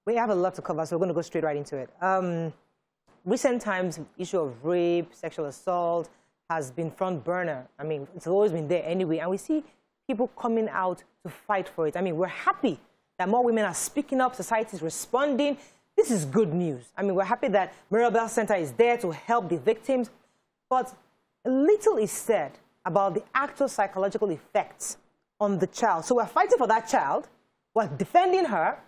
We have a lot to cover, so we're going to go straight right into it. Recent times, issue of rape, sexual assault has been front burner. I mean, it's always been there anyway, and we see people coming out to fight for it. I mean, we're happy that more women are speaking up, society is responding. This is good news. I mean, we're happy that Mirabel Center is there to help the victims, but little is said about the actual psychological effects on the child. So we're fighting for that child, we're defending her,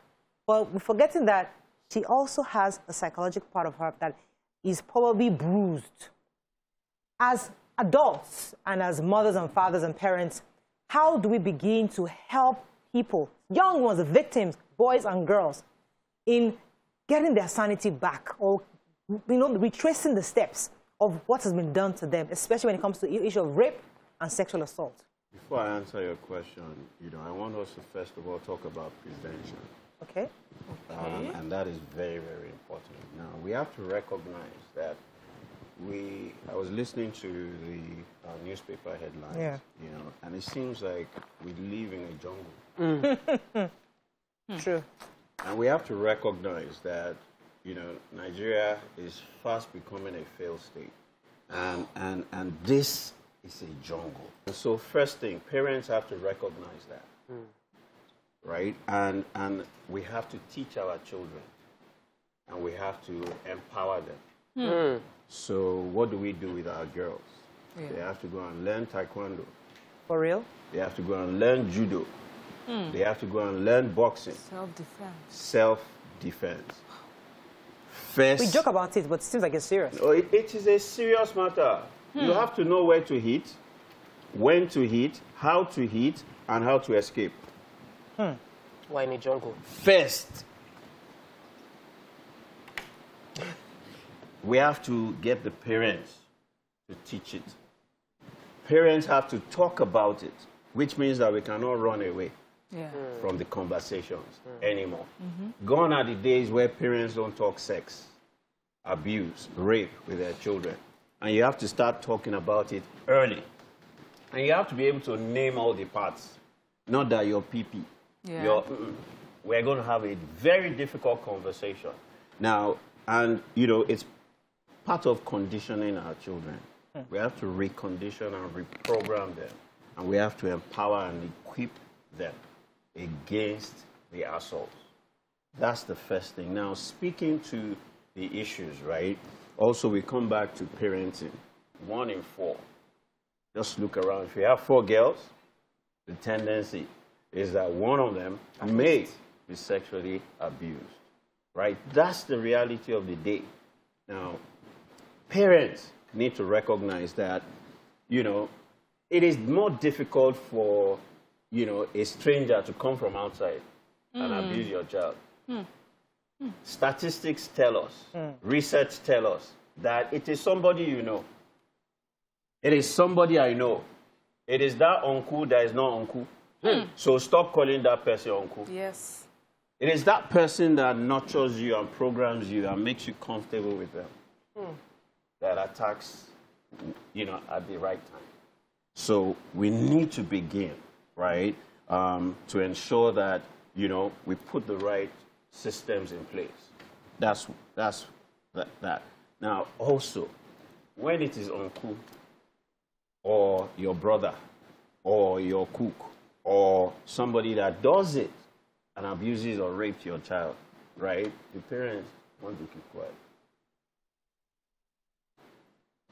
but we're forgetting that she also has a psychological part of her that is probably bruised. As adults and as mothers and fathers and parents, how do we begin to help people, young ones, the victims, boys and girls, in getting their sanity back, or retracing the steps of what has been done to them, especially when it comes to the issue of rape and sexual assault? Before I answer your question, I want us to first of all talk about prevention. Okay. And that is very, very important. Now, we have to recognize that I was listening to the newspaper headlines, and it seems like we live in a jungle. True. And we have to recognize that, Nigeria is fast becoming a failed state. And this is a jungle. And so first thing, parents have to recognize that. Right? And we have to teach our children. And we have to empower them. So what do we do with our girls? Yeah. They have to go and learn Taekwondo. For real? They have to go and learn Judo. They have to go and learn boxing. Self-defense. Self-defense. First, we joke about it, but it seems like it's serious. Oh, it is a serious matter. You have to know where to hit, when to hit, how to hit, and how to escape. Why in a jungle? First, we have to get the parents to teach it. Parents have to talk about it, which means that we cannot run away from the conversations anymore. Gone are the days where parents don't talk sex, abuse, rape with their children. And you have to start talking about it early. And you have to be able to name all the parts. Not that you're pee-pee. We're going to have a very difficult conversation. Now, and, it's part of conditioning our children. We have to recondition and reprogram them. And we have to empower and equip them against the assaults. That's the first thing. Now, speaking to the issues, right? Also, we come back to parenting. 1 in 4. Just look around. If you have 4 girls, the tendency is that one of them may be sexually abused, right? That's the reality of the day. Now, parents need to recognize that, it is more difficult for, a stranger to come from outside and abuse your child. Statistics tell us, research tell us that it is somebody you know. It is somebody I know. It is that uncle that is not uncle. So stop calling that person uncle. Yes. It is that person that nurtures you and programs you and makes you comfortable with them that attacks, at the right time. So we need to begin, right, to ensure that, we put the right systems in place. That's that. Now, also, when it is uncle or your brother or your cook or somebody that does it and abuses or rapes your child, right, the parents want to keep quiet.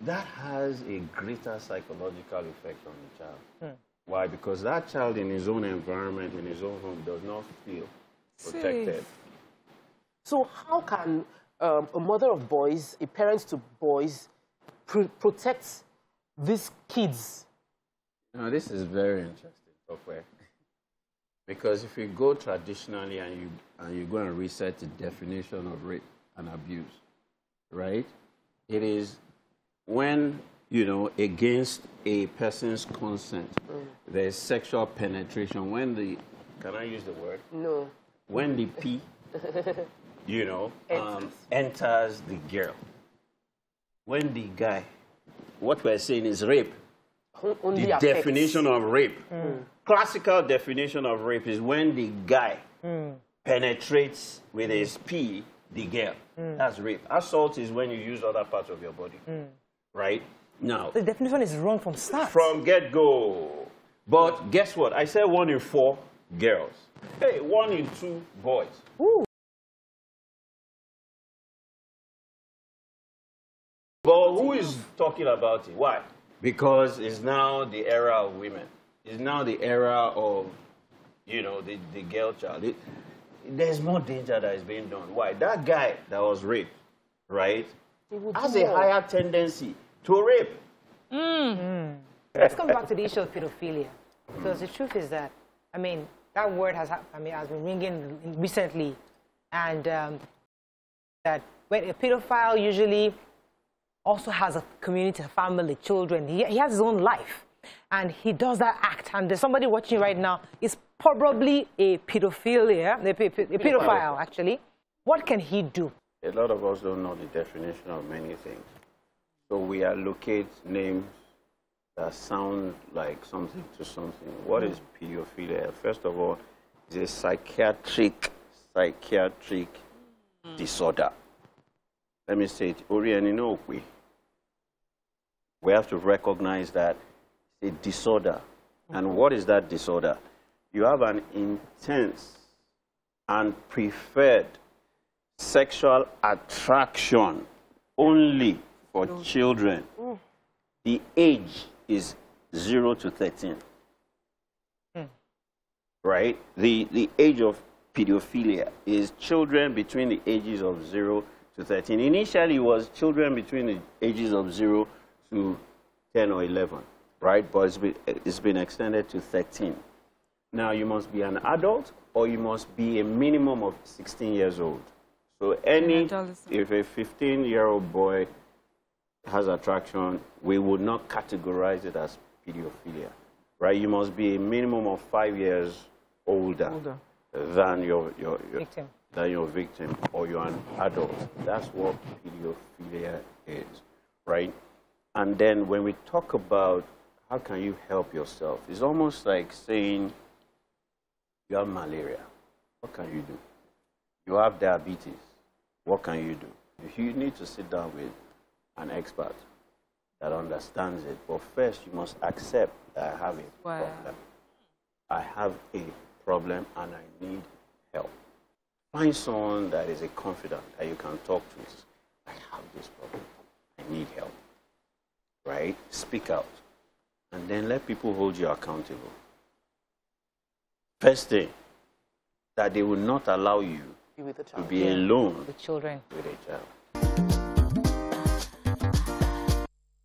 That has a greater psychological effect on the child. Why? Because that child in his own environment, in his own home, does not feel protected. Safe. So how can a mother of boys, a parent to boys, protect these kids? Now, this is very interesting software. Because if you go traditionally and you go and research the definition of rape and abuse, right? It is when, against a person's consent, there's sexual penetration. When the, can I use the word? No. When the P, enters the girl. When the guy, what we're saying is rape. Only the definition of rape. Mm. Classical definition of rape is when the guy penetrates with his pee the girl. That's rape. Assault is when you use other parts of your body. Right? Now, the definition is wrong from start. From get-go. But guess what? I said 1 in 4 girls. Hey, 1 in 2 boys. Ooh. But who is talking about it? Why? Because it's now the era of women. It's now the era of, you know, the girl child. There's more danger that is being done. Why? That guy that was raped, right, has a higher tendency to rape. Let's come back to the issue of pedophilia. Because the truth is that, I mean, that word has been ringing recently. And that when a pedophile usually also has a community, a family, children. He has his own life. And he does that act. And there's somebody watching right now is probably a pedophile, actually. What can he do? A lot of us don't know the definition of many things. So we allocate names that sound like something to something. What is pedophilia? First of all, it's a psychiatric disorder. Let me say it. We have to recognize that it's a disorder. And what is that disorder? You have an intense and preferred sexual attraction only for children. The age is 0 to 13. Right? The age of pedophilia is children between the ages of 0 to 13. Initially, it was children between the ages of 0 to 10 or 11, right? But it's been extended to 13. Now, you must be an adult or you must be a minimum of 16 years old. So if a 15-year-old boy has attraction, we would not categorize it as pedophilia, right? You must be a minimum of 5 years older. Than your victim, or you're an adult. That's what pedophilia is, right? And then when we talk about how can you help yourself, it's almost like saying you have malaria. What can you do? You have diabetes. What can you do? You need to sit down with an expert that understands it. But first, you must accept that I have a problem. I have a problem and I need help. Find someone that is a confidant that you can talk to. I have this problem. I need help. Right? Speak out. And then let people hold you accountable. First thing, that they will not allow you to be alone with children. With a child.